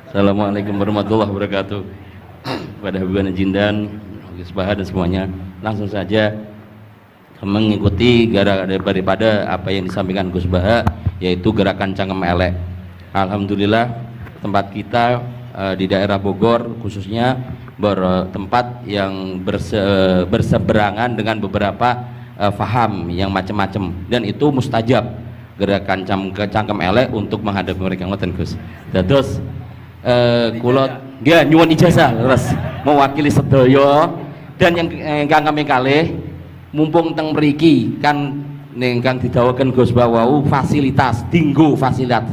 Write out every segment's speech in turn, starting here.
Assalamualaikum warahmatullahi wabarakatuh. Pada Habibana Jindan, Gus Baha dan semuanya, langsung saja mengikuti daripada apa yang disampaikan Gus Baha, yaitu gerakan cangkem elek. Alhamdulillah tempat kita di daerah Bogor khususnya bertempat yang berseberangan dengan beberapa faham yang macam-macam, dan itu mustajab gerakan cangkem elek untuk menghadapi mereka. Ngoten Gus. Terus kulot dia nyuwun ijazah terus mewakili sedaya, dan yang kami kalih mumpung teng mriki kan ingkang didhawuhaken Gus Bawau fasilitas dinggo fasilitas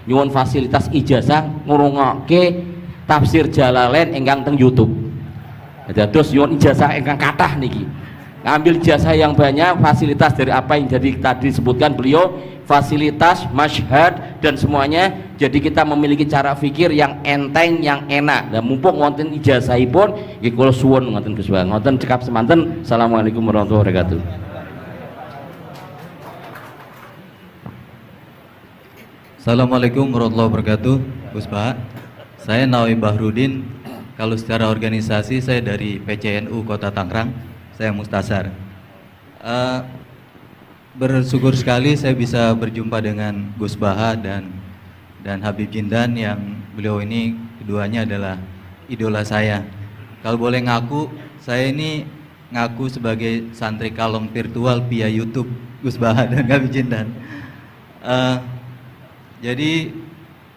nyuwun fasilitas ijazah ngrungokke tafsir Jalalain ingkang teng YouTube. Terus nyuwun ijazah ingkang kathah niki, ngambil ijazah yang banyak, fasilitas dari apa yang jadi tadi disebutkan beliau, fasilitas, masyhad dan semuanya. Jadi kita memiliki cara fikir yang enteng, yang enak. Dan mumpung wonten ijazahipun nggih kula suwun ngoten Gus Bang. Ngoten cekap semanten. Assalamualaikum warahmatullahi wabarakatuh. Assalamualaikum warahmatullahi wabarakatuh. Gus Bah, saya Nawawi Bahrudin. Kalau secara organisasi saya dari PCNU Kota Tangerang. Saya Mustasar. Bersyukur sekali saya bisa berjumpa dengan Gus Baha dan Habib Jindan, yang beliau ini keduanya adalah idola saya. Kalau boleh ngaku, saya ini ngaku sebagai santri kalong virtual via YouTube Gus Baha dan Habib Jindan. Jadi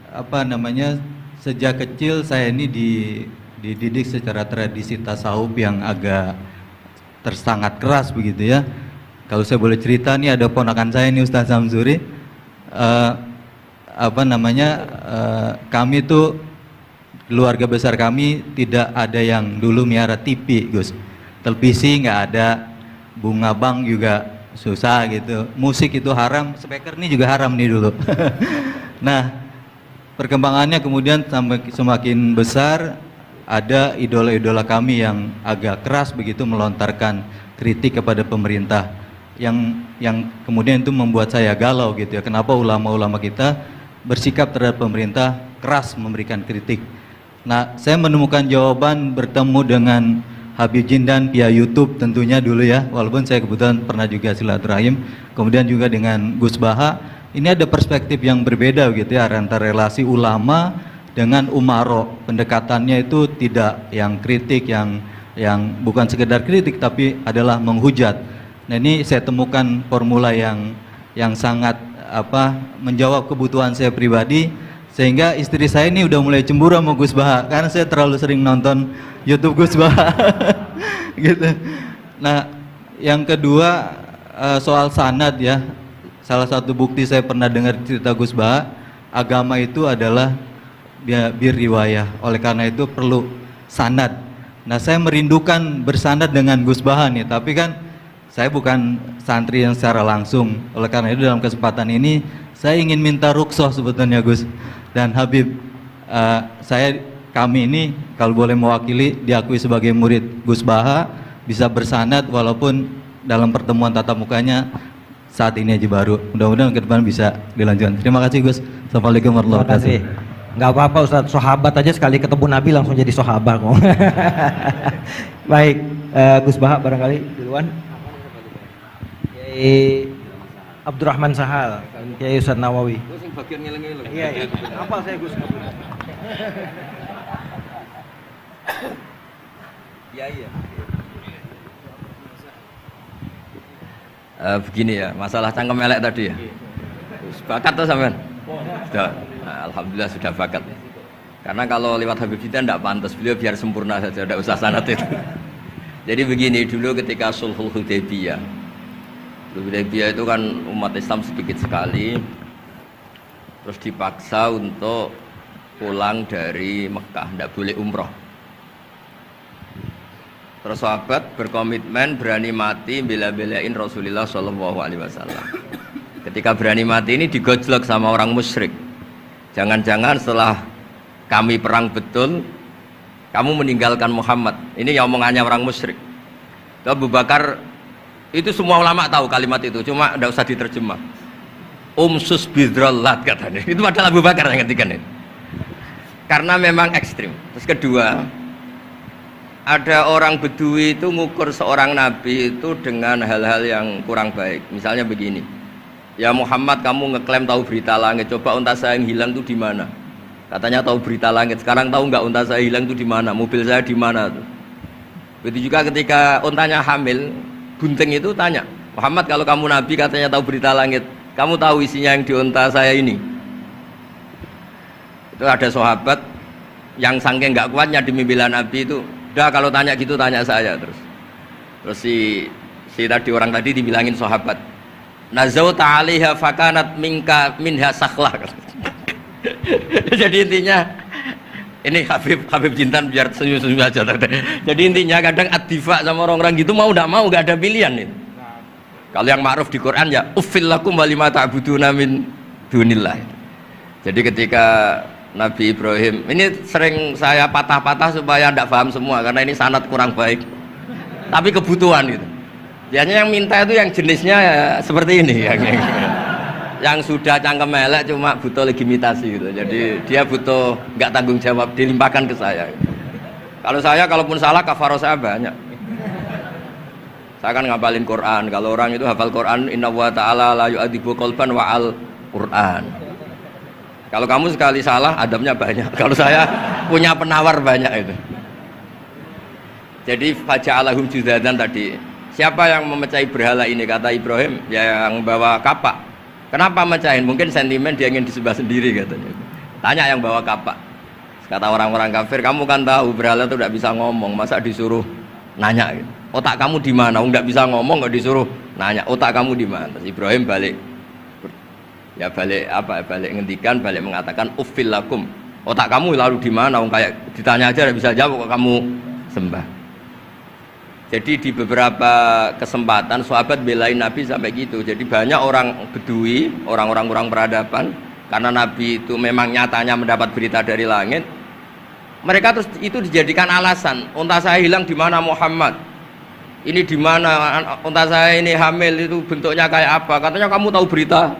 apa namanya, sejak kecil saya ini dididik secara tradisi tasawuf yang agak sangat keras begitu ya. Kalau saya boleh cerita nih, ada ponakan saya nih Ustaz Samsuri, kami tuh keluarga besar kami tidak ada yang dulu miara TV Gus, televisi nggak ada, bunga bank juga susah gitu, musik itu haram, speaker nih juga haram nih dulu. Nah perkembangannya kemudian semakin besar, ada idola-idola kami yang agak keras begitu melontarkan kritik kepada pemerintah, yang kemudian itu membuat saya galau gitu ya. Kenapa ulama-ulama kita bersikap terhadap pemerintah keras memberikan kritik? Nah, saya menemukan jawaban bertemu dengan Habib Jindan via YouTube tentunya dulu ya, walaupun saya kebetulan pernah juga silaturahim, kemudian juga dengan Gus Baha. Ini ada perspektif yang berbeda gitu ya, antara relasi ulama dengan umaro. Pendekatannya itu tidak yang kritik, yang bukan sekedar kritik tapi adalah menghujat. Nah, ini saya temukan formula yang sangat menjawab kebutuhan saya pribadi, sehingga istri saya ini udah mulai cemburu sama Gus Baha karena saya terlalu sering nonton YouTube Gus Baha. Gitu. Nah, yang kedua soal sanad ya. Salah satu bukti saya pernah dengar cerita Gus Baha, agama itu adalah riwayah. Oleh karena itu perlu sanad. Nah, saya merindukan bersanad dengan Gus Baha nih, tapi kan saya bukan santri yang secara langsung. Oleh karena itu dalam kesempatan ini saya ingin minta rukhsah sebetulnya Gus dan Habib. Kami ini kalau boleh mewakili diakui sebagai murid Gus Baha, bisa bersanad walaupun dalam pertemuan tatap mukanya saat ini aja baru. Mudah-mudahan ke depan bisa dilanjutkan. Terima kasih Gus. Assalamualaikum warahmatullahi wabarakatuh. Nggak apa-apa Ustadz, sahabat aja sekali ketemu Nabi langsung jadi sahabat kok. Baik, Gus Baha barangkali duluan. Kiai Abdurrahman Sahal, Kiai Ustadz Nawawi. Iya, hafal saya Gus. Iya. Begini ya, masalah cangkem elek tadi ya. Bakat tuh sampean? Sudah, alhamdulillah sudah bakat. Karena kalau lewat Habib Jindan tidak pantas, beliau biar sempurna saja, tidak usah sanad itu. Jadi begini, dulu ketika Sulhul Hudaybiyah itu kan umat Islam sedikit sekali, terus dipaksa untuk pulang dari Mekah, tidak boleh umroh. Terus sahabat berkomitmen berani mati bela-belain Rasulullah Shallallahu Alaihi Wasallam. Ketika berani mati ini digojlok sama orang musyrik. Jangan-jangan setelah kami perang betul, kamu meninggalkan Muhammad. Ini yang omongannya orang musyrik. Abu Bakar itu semua ulama tahu kalimat itu, cuma tidak usah diterjemah. Umsus bidrollat katanya. Itu padahal Abu Bakar yang ngertikan itu. karena memang ekstrim. Terus kedua, ada orang Bedui itu ngukur seorang nabi itu dengan hal-hal yang kurang baik. Misalnya begini, ya Muhammad, kamu ngeklaim tahu berita langit, coba unta saya yang hilang itu di mana? Katanya tahu berita langit, sekarang tahu nggak unta saya hilang itu di mana? Mobil saya di mana tuh? Begitu juga ketika untanya hamil, bunting itu tanya, Muhammad, kalau kamu nabi katanya tahu berita langit, kamu tahu isinya yang di unta saya ini? Itu ada sahabat yang saking nggak kuatnya demi bela nabi itu, udah kalau tanya gitu tanya saya terus si tadi orang tadi dibilangin sahabat, nazauta 'alaiha fakanat minha sakhlah. Jadi intinya ini Habib Jintan biar senyum-senyum aja. Jadi intinya kadang ad-difa sama orang-orang gitu mau tidak mau nggak ada pilihan itu. Kalau yang ma'ruf di Quran ya uffil lakum wa lima ta'buduna min dunillah. Jadi ketika Nabi Ibrahim, ini sering saya patah-patah supaya tidak paham semua karena ini sanad kurang baik. Tapi kebutuhan gitu. Biasanya yang minta itu yang jenisnya ya seperti ini yang sudah cangkem elek cuma butuh legitimasi gitu. Jadi dia butuh nggak tanggung jawab, dilimpahkan ke saya. Kalau saya kalaupun salah kafaroh saya banyak. Saya kan ngapalin Quran. Kalau orang itu hafal Quran, inna wa ta'ala la yu'adzibu qalban wa al Quran. Kalau kamu sekali salah, adabnya banyak. Kalau saya punya penawar banyak itu. Jadi faja'alahum judadan tadi. Siapa yang memecahi berhala ini? Kata Ibrahim, ya yang bawa kapak. Kenapa mecahin? Mungkin sentimen dia ingin disembah sendiri katanya. Tanya yang bawa kapak. Kata orang-orang kafir, kamu kan tahu berhala itu tidak bisa ngomong, masa disuruh nanya gitu. Otak kamu di mana? Nggak bisa ngomong, nggak disuruh nanya. Otak kamu di mana? Terus Ibrahim balik ngendikan, balik mengatakan uffil lakum. Otak kamu lalu di mana? Kayak ditanya aja tidak bisa jawab kok kamu sembah. Jadi di beberapa kesempatan sahabat belain Nabi sampai gitu. Jadi banyak orang Bedui, orang-orang kurang peradaban, karena Nabi itu memang nyatanya mendapat berita dari langit. Mereka terus itu dijadikan alasan. Unta saya hilang di mana Muhammad? Ini di mana? Unta saya ini hamil, itu bentuknya kayak apa? Katanya kamu tahu berita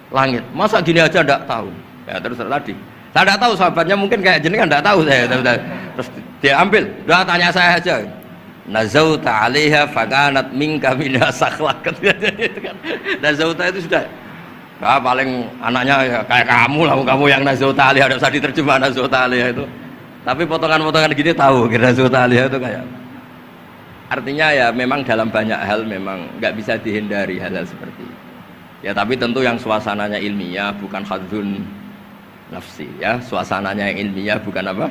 langit. Masa gini aja enggak tahu? Ya terus tadi. Saya enggak tahu, sahabatnya mungkin kayak jenengan enggak tahu saya. Terus dia ambil, udah tanya saya aja. Nazauta 'alaiha fakanat minka minha sakhlah. Nazauta itu sudah paling anaknya ya kayak kamu lah, kamu yang nazauta 'alaiha, enggak usah diterjemah nazauta 'alaiha itu. Tapi potongan-potongan gini tahu kira nazauta 'alaiha itu kayak. Artinya ya memang dalam banyak hal memang nggak bisa dihindari hal-hal seperti itu. Ya tapi tentu yang suasananya ilmiah, bukan hadun nafsi ya, suasananya yang ilmiah bukan apa?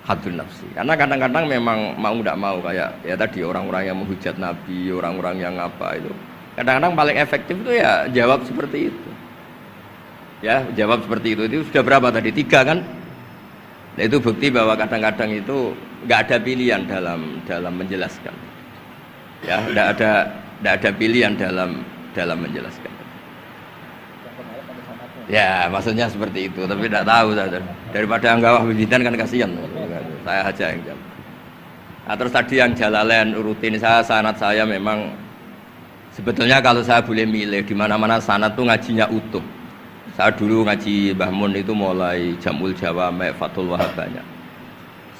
Hadun nafsi. Karena kadang-kadang memang mau tidak mau kayak ya tadi orang-orang yang menghujat Nabi, orang-orang yang apa itu. Kadang-kadang paling efektif itu ya jawab seperti itu. Ya, jawab seperti itu. Itu sudah berapa tadi? 3 kan? Nah, itu bukti bahwa kadang-kadang itu nggak ada pilihan dalam menjelaskan. Ya, nggak ada pilihan dalam menjelaskan. Ya, maksudnya seperti itu, tapi tidak tahu saja. Daripada anggap bibitan kan kasihan. Saya aja yang jawab. Nah, terus tadi yang Jalalain rutin sanad saya memang sebetulnya kalau saya boleh milih di mana-mana sanad tuh ngajinya utuh. Saya dulu ngaji Mbah Mun itu mulai Jamul Jawami, Fathul Wahab banyak.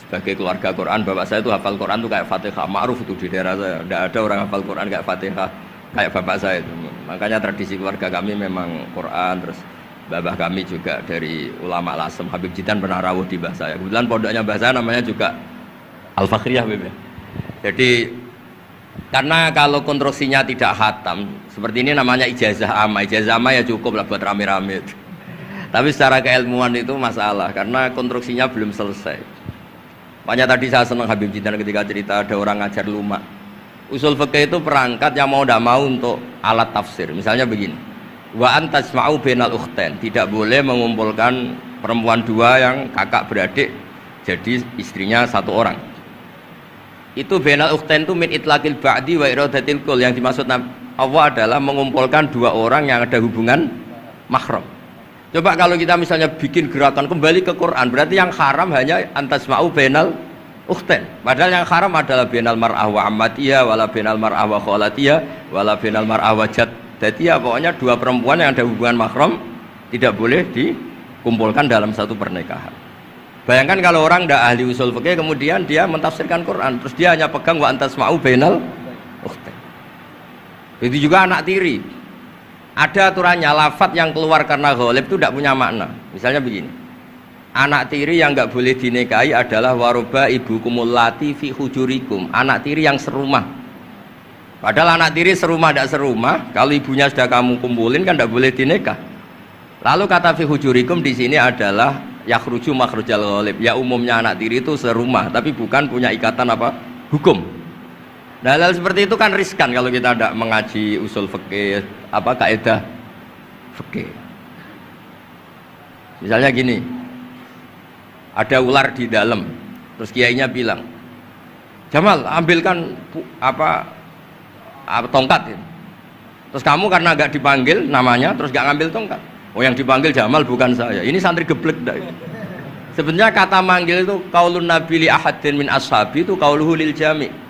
Sebagai keluarga Quran, bapak saya itu hafal Quran tuh kayak Fatihah, ma'ruf itu di daerah saya. Tidak ada orang hafal Quran kayak Fatihah kayak bapak saya itu. Makanya tradisi keluarga kami memang Quran. Terus babah kami juga dari ulama Lasem, Habib Jitan pernah rawuh di mbah saya. Kebetulan pondoknya mbah saya namanya juga Al-Fakhriyah, Habib. Jadi karena kalau konstruksinya tidak khatam seperti ini namanya ijazah amma. Ijazah amma ya cukup lah buat rame-rame. Tapi secara keilmuan itu masalah karena konstruksinya belum selesai. Makanya tadi saya senang Habib Jitan ketika cerita ada orang ngajar lumak. Usul fikih itu perangkat yang mau tidak mau untuk alat tafsir. Misalnya begini, wa antasma'u bainal ukhtain, tidak boleh mengumpulkan perempuan 2 yang kakak beradik jadi istrinya 1 orang. Itu bainal ukhtain itu min itlaqil ba'di wa iradatil kul, yang dimaksud Allah adalah mengumpulkan 2 orang yang ada hubungan mahram. Coba kalau kita misalnya bikin gerakan kembali ke Quran, berarti yang haram hanya antasma'u bainal ukhtain. Padahal yang haram adalah bainal mar'ah wa ammatiyah wala bainal mar'ah wa khalatiyah wala bainal mar'ah wa jaddatiyah. Pokoknya 2 perempuan yang ada hubungan mahram tidak boleh dikumpulkan dalam satu pernikahan. Bayangkan kalau orang tidak ahli usul fikih kemudian dia mentafsirkan Quran, terus dia hanya pegang wa antasma'u bainal ukhtain. Itu juga anak tiri. Ada aturannya, lafadz yang keluar karena ghalib itu tidak punya makna. Misalnya begini, anak tiri yang nggak boleh dinikahi adalah waroba ibukumul lati fi hujurikum, anak tiri yang serumah. Padahal anak tiri serumah tidak serumah, kalau ibunya sudah kamu kumpulin kan tidak boleh dinikah. Lalu kata fi hujurikum di sini adalah yakhruju makhrujal ghalib. Ya umumnya anak tiri itu serumah, tapi bukan punya ikatan apa? Hukum. Nah, hal seperti itu kan riskan kalau kita tidak mengaji usul fikih, apa kaidah fikih. Misalnya gini, ada ular di dalam, terus kiainya bilang, Jamal ambilkan tongkat. Terus kamu karena nggak dipanggil namanya, terus nggak ngambil tongkat. Oh yang dipanggil Jamal bukan saya. Ini santri geblek dah. Sebenarnya kata manggil itu qaulun nabi li ahadin min ashabi itu qauluhu lil jami'.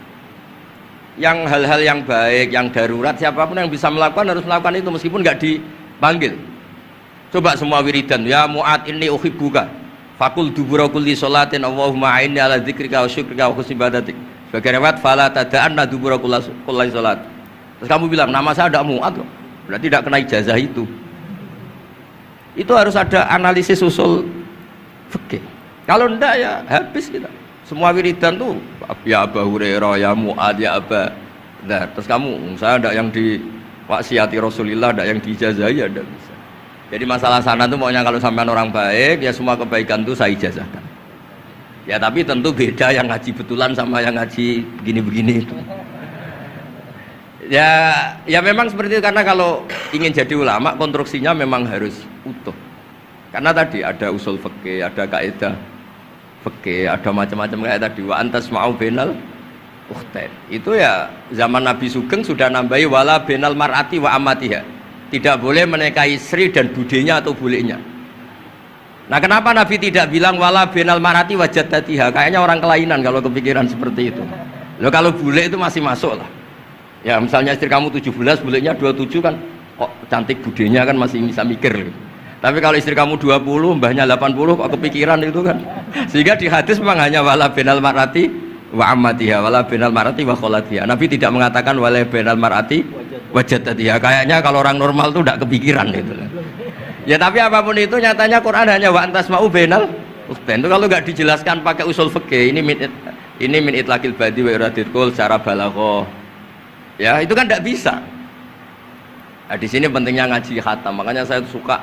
Yang hal-hal yang baik, yang darurat, siapapun yang bisa melakukan harus melakukan itu meskipun nggak dipanggil. Coba semua wiridan, ya Mu'ad inni uhibbuka fakul dubura kulli sholatin Allahumma a'inni ala dzikrika wa syukrika wa husni ibadatik. Sebagai riwayat fala tada'anna dubura kulli sholat. Terus kamu bilang nama saya ada Mu'ad loh, berarti tidak kena ijazah itu. Itu harus ada analisis usul fikih. Kalau enggak ya habis kita. Semua wiridan tuh ya Abu Hurairah, ya Mu'ad, ya Aba. Nah, terus kamu, saya ada yang di waksiati Rasulullah, ada yang diijazahi, ada bisa. Jadi masalah sana tuh maunya kalau sampean orang baik, ya semua kebaikan tuh saya ijazahkan. Ya tapi tentu beda yang ngaji betulan sama yang ngaji begini-begini itu. Ya memang seperti itu, karena kalau ingin jadi ulama konstruksinya memang harus utuh. Karena tadi ada usul fikih, ada kaidah fikih, ada macam-macam kayak tadi wa antas ma'u bainal ukhtain. Itu ya zaman Nabi Sugeng sudah nambahi wala bainal mar'ati wa amatiha. Tidak boleh menikahi istri dan budenya atau bulenya. Nah, kenapa Nabi tidak bilang wala bainal mar'ati wa jaddatiha? Kayaknya orang kelainan kalau kepikiran seperti itu. Loh kalau bule itu masih masuk lah. Ya misalnya istri kamu 17, bulenya 27 kan kok cantik budenya kan masih bisa mikir. Tapi kalau istri kamu 20, mbahnya 80, kok kepikiran itu kan. Sehingga di hadis memang hanya wala binal marati wa ammatiha, wala binal marati wa kholatiha. Nabi tidak mengatakan wala binal marati wa jaddatiha. Kayaknya kalau orang normal tuh tidak kepikiran itu. Ya tapi apapun itu nyatanya Quran hanya wa antas ma'u binal ukhtain. Itu kalau nggak dijelaskan pakai usul fikih, ini min itlaqil badi wa iradil qul secara balaghah. Ya, itu kan tidak bisa. Nah, di sini pentingnya ngaji khatam. Makanya saya suka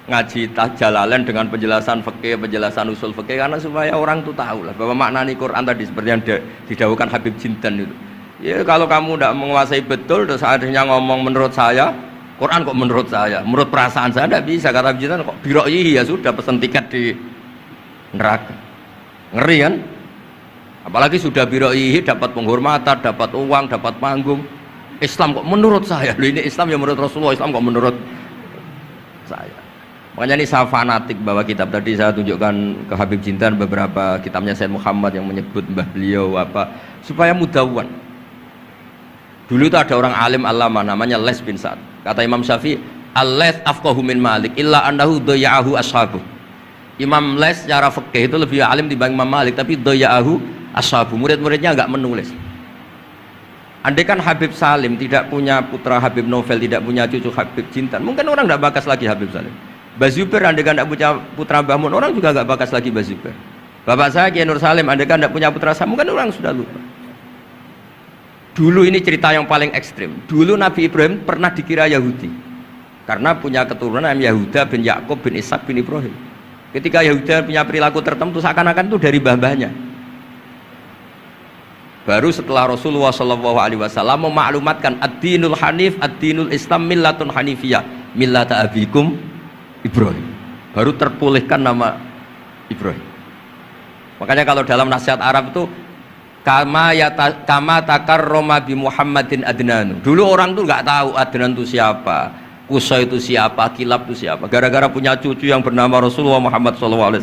ngaji Jalalain dengan penjelasan fikih, penjelasan usul fikih, karena supaya orang itu tahu lah bahwa maknani Quran tadi seperti yang didahulukan Habib Jindan itu. Ya kalau kamu tidak menguasai betul, terus akhirnya ngomong menurut saya, Quran kok menurut saya, menurut perasaan saya tidak bisa. Kata Habib Jindan kok biro'ihi, ya sudah pesen tiket di neraka. Ngeri kan? Apalagi sudah biro'ihi dapat penghormatan, dapat uang, dapat panggung. Islam kok menurut saya, loh ini Islam yang menurut Rasulullah, Islam kok menurut saya. Makanya ini saya fanatik bahwa kitab tadi saya tunjukkan ke Habib Jindan beberapa kitabnya Said Muhammad yang menyebut mbah beliau apa supaya mudawan. Dulu itu ada orang alim alama namanya Les bin Sa'ad. Kata Imam Syafi'i, "Al-Les afqahu min Malik illa annahu daya'ahu ashabu." Imam Les secara fikih itu lebih alim dibanding Imam Malik, tapi daya'ahu ashabu. Murid-muridnya enggak menulis. Andai kan Habib Salim tidak punya putra Habib Novel, tidak punya cucu Habib Jindan, mungkin orang enggak bakas lagi Habib Salim. Bazuber andai kan tidak punya putra Mbah Mun, orang juga nggak bakas lagi Bazuber. Bapak saya Kiai Nur Salim andai kan tidak punya putra Samu, kan orang sudah lupa. Dulu ini cerita yang paling ekstrim. Dulu Nabi Ibrahim pernah dikira Yahudi karena punya keturunan Yahuda bin Yakub bin Ishak bin Ibrahim. Ketika Yahuda punya perilaku tertentu seakan-akan itu dari mbah-mbahnya. Baru setelah Rasulullah SAW memaklumatkan ad-dinul hanif, ad-dinul Islam millatun hanifiyah, millata abikum Ibrahim, baru terpulihkan nama Ibrahim. Makanya kalau dalam nasihat Arab itu kama takarroma bi Muhammadin adnanu. Dulu orang tuh nggak tahu Adnan itu siapa, Qusay itu siapa, Kilab itu siapa. Gara-gara punya cucu yang bernama Rasulullah Muhammad SAW,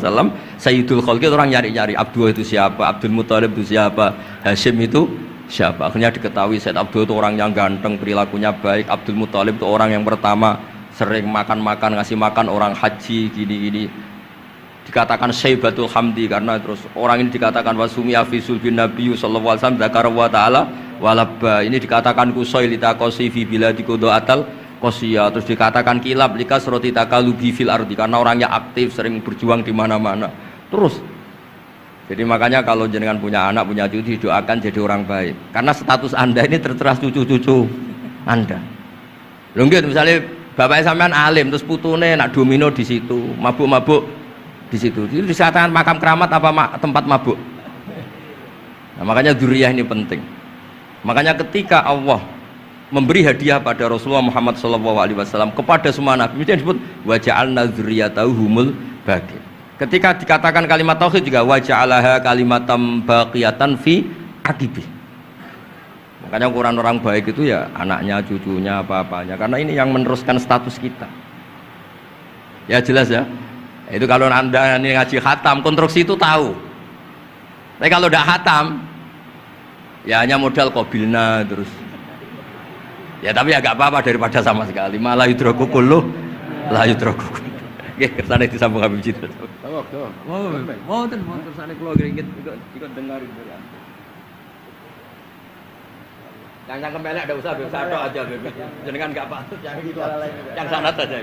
Sayyidul Khalqi, orang nyari-nyari Abdul itu siapa, Abdul Muthalib itu siapa, Hashim itu siapa. Akhirnya diketahui Sayyid Abdul itu orang yang ganteng, perilakunya baik. Abdul Muthalib itu orang yang pertama sering makan-makan, ngasih makan orang haji, gini-gini. dikatakan Syaibatul Hamdi karena terus orang ini dikatakan wasumia fi sulbin Nabi sallallahu alaihi wasallam dzakara wa ta'ala walabba, ini dikatakan kusoi litaqosi fi biladi qudaatal qosiyah, terus dikatakan kilab likas roti takalubi fil ardi karena orangnya aktif sering berjuang di mana-mana. Terus jadi makanya kalau jenengan punya anak punya cucu doakan jadi orang baik karena status Anda ini tertera cucu-cucu Anda. Lho nggih misalnya bapak sampean alim terus putune nak domino di situ, mabuk-mabuk di situ. Itu disatakan makam keramat apa tempat mabuk. Nah, makanya dzurriyyah ini penting. Makanya ketika Allah memberi hadiah pada Rasulullah Muhammad SAW kepada semua nabi, itu yang disebut wa ja'alna dzurriyyatahu humul baqin. Ketika dikatakan kalimat tauhid juga wa ja'alaha kalimatam baqiyatan fi aqibi. Makanya ukuran orang baik itu ya anaknya, cucunya, apa-apanya. Karena ini yang meneruskan status kita. Ya jelas ya. Itu kalau Anda ini ngaji khatam, konstruksi itu tahu. Tapi kalau tidak khatam, ya hanya modal qabilna terus. Ya tapi ya gak apa-apa daripada sama sekali. Malah yudraku kulluh, la yudraku kulluh. Oke, kersane disambung Habib Citra. Mau kersane kula ngringit ikut dengar itu ya. Yang kembali ada usaha besar aja, jenengan gak patut yang sanad saja.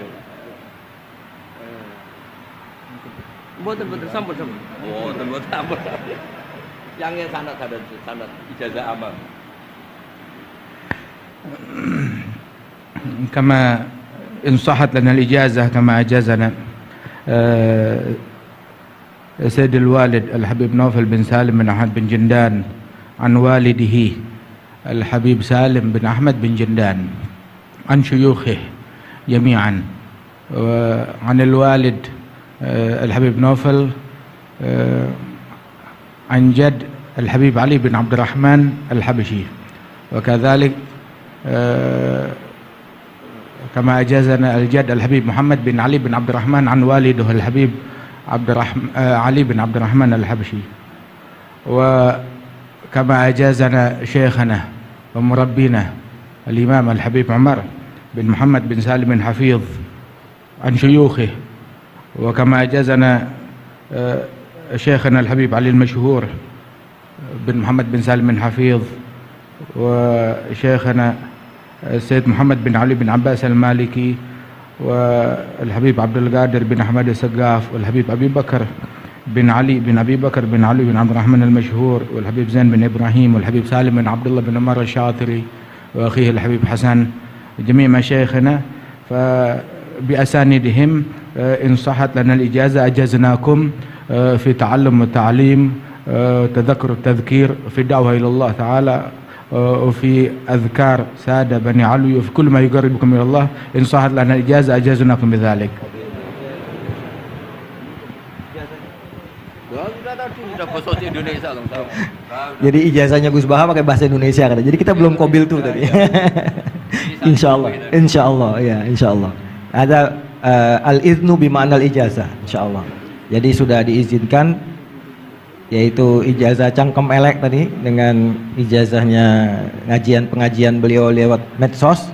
Mboten sampun. Mboten sampun. Yang sanad ijazah amal. كما إن صحت لنا الإجازة كما أجازنا سيد الوالد الحبيب نوفل بن سالم بن أحمد بن جندان عن والده الحبيب سالم بن أحمد بن جندان عن شيوخه جميعا وعن الوالد الحبيب نوفل عن جد الحبيب علي بن عبد الرحمن الحبشي وكذلك كما أجازنا الجد الحبيب محمد بن علي بن عبد الرحمن عن والده الحبيب علي بن عبد الرحمن الحبشي وكما أجازنا شيخنا ومربينا الإمام الحبيب عمر بن محمد بن سالم حفيظ عن شيوخه وكما أجازنا شيخنا الحبيب علي المشهور بن محمد بن سالم حفيظ وشيخنا السيد محمد بن علي بن عباس المالكي والحبيب عبد القادر بن أحمد السقاف والحبيب أبي بكر بن علي بن أبي بكر بن علي بن عبد الرحمن المشهور والحبيب زين بن إبراهيم والحبيب سالم بن عبد الله بن عمر الشاطري وأخيه الحبيب حسن جميع مشايخنا فبأسانيدهم إن صحت لنا الإجازة أجزناكم في تعلم والتعليم تذكر التذكير في الدعوة إلى الله تعالى وفي أذكار سادة بني علوي وفي كل ما يقربكم إلى الله إن صحت لنا الإجازة أجازناكم بذلك. Jadi ijazahnya Gus Baha pakai bahasa Indonesia kan. Jadi kita belum qabil tuh tadi. Insyaallah ya, insyaallah. Ada al-iznu bima'na al-ijazah, insyaallah. Jadi sudah diizinkan yaitu ijazah cangkem elek tadi dengan ijazahnya pengajian beliau lewat medsos,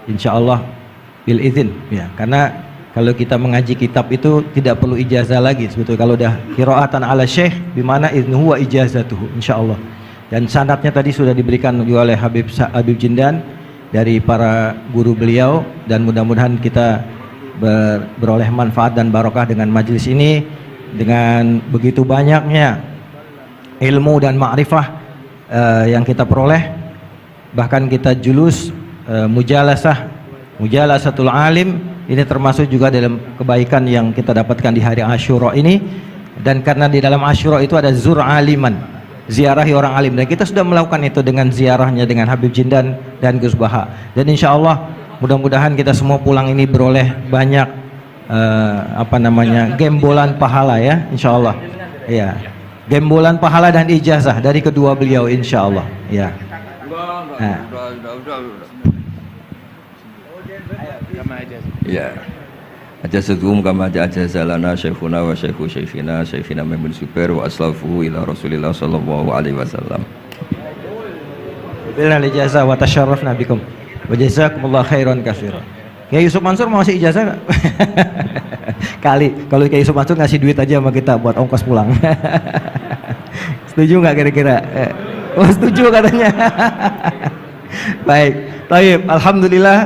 insyaallah bil izin ya, karena kalau kita mengaji kitab itu tidak perlu ijazah lagi sebetulnya kalau udah qiraatan ala syekh bimana iznuhu wa ijazatuhu insyaallah. Dan sanadnya tadi sudah diberikan juga oleh Habib Jindan dari para guru beliau, dan mudah-mudahan kita beroleh manfaat dan barokah dengan majelis ini, dengan begitu banyaknya ilmu dan ma'rifah yang kita peroleh. Bahkan kita julus mujalasatul alim ini termasuk juga dalam kebaikan yang kita dapatkan di hari Asyura ini. Dan karena di dalam Asyura itu ada zur aliman, ziarahi orang alim, dan kita sudah melakukan itu dengan ziarahnya dengan Habib Jindan dan Gus Baha. Dan insyaallah mudah-mudahan kita semua pulang ini beroleh banyak gembolan pahala ya, insyaallah ya, gembolan pahala dan ijazah dari kedua beliau insyaallah ya. Ya, ajazatuhum kama ajazalana syekhuna wa syekhu syekhina Maimun Zubair wa aslafuhu ila Rasulillah sallallahu alaihi wasallam. Bilal ijazah wa tasyarrafna bikum wa jazakumullah khairan katsiran. Ya Yusuf Mansur mau ngasih ijazah enggak? Kali kalau Kiai Yusuf Mansur ngasih duit aja sama kita buat ongkos pulang. Setuju nggak kira-kira? Oh setuju katanya. Baik, baik. Alhamdulillah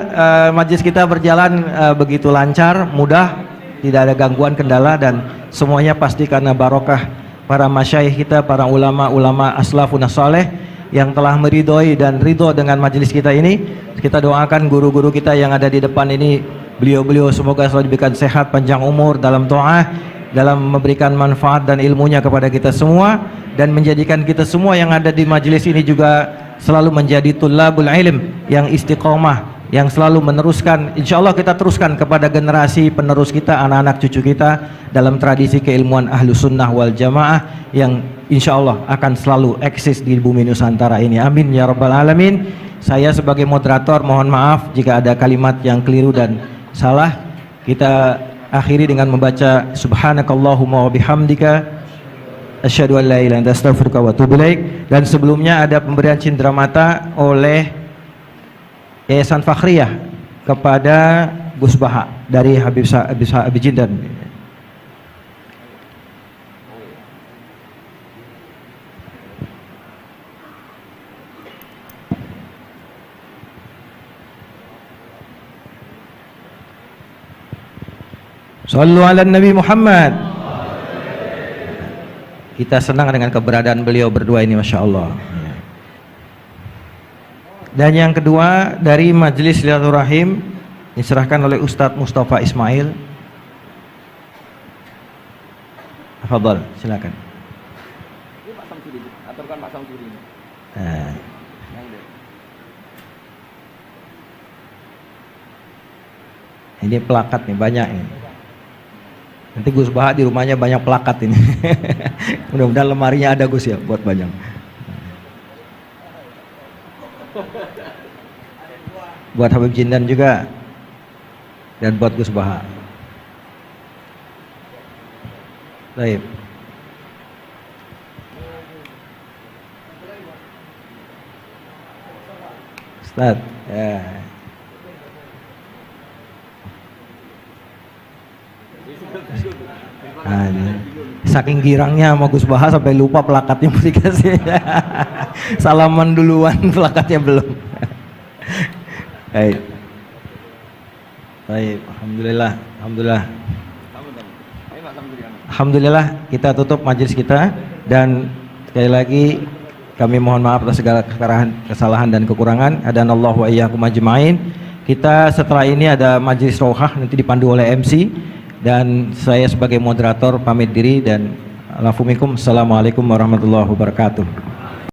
majelis kita berjalan begitu lancar, mudah, tidak ada gangguan kendala dan semuanya pasti karena barokah para masyayikh kita, para ulama-ulama aslafun saleh yang telah meridhoi dan ridho dengan majelis kita ini. Kita doakan guru-guru kita yang ada di depan ini, beliau-beliau semoga selalu diberikan sehat, panjang umur dalam doa, dalam memberikan manfaat dan ilmunya kepada kita semua, dan menjadikan kita semua yang ada di majelis ini juga selalu menjadi tullabul ilm yang istiqomah, yang selalu meneruskan, insya Allah kita teruskan kepada generasi penerus kita, anak-anak cucu kita dalam tradisi keilmuan ahlu sunnah wal jamaah yang insya Allah akan selalu eksis di bumi Nusantara ini. Amin ya rabbal alamin. Saya sebagai moderator mohon maaf jika ada kalimat yang keliru dan salah. Kita akhiri dengan membaca subhanakallahumma wa bihamdika asyhadu an la ilaha illa anta astaghfiruka wa atubu ilaik. Dan sebelumnya ada pemberian cindera mata oleh Yayasan Fakhriyah kepada Gus Baha dari Habib Jindan. Sallu ala Nabi Muhammad. Kita senang dengan keberadaan beliau berdua ini, Masya Allah. Dan yang kedua dari Majelis Silaturahim diserahkan oleh Ustadz Mustafa Ismail. Fadhal, silakan. Ini pelakat nih, banyak ini. Nanti Gus Baha di rumahnya banyak pelakat ini. Mudah-mudahan lemarinya ada Gus ya buat banyak. Buat Habib Jindan juga dan buat Gus Baha. Baik. Ustaz, ya. Nah, ini. Saking girangnya sama Gus Baha sampai lupa plakatnya mau dikasih. Salaman duluan, plakatnya belum. Baik. Baik, alhamdulillah, alhamdulillah. Alhamdulillah kita tutup majelis kita dan sekali lagi kami mohon maaf atas segala kesalahan dan kekurangan. Adanallahu wa iyyakum ajmain. Kita setelah ini ada majelis rohah nanti dipandu oleh MC. Dan saya sebagai moderator pamit diri dan assalamualaikum warahmatullahi wabarakatuh.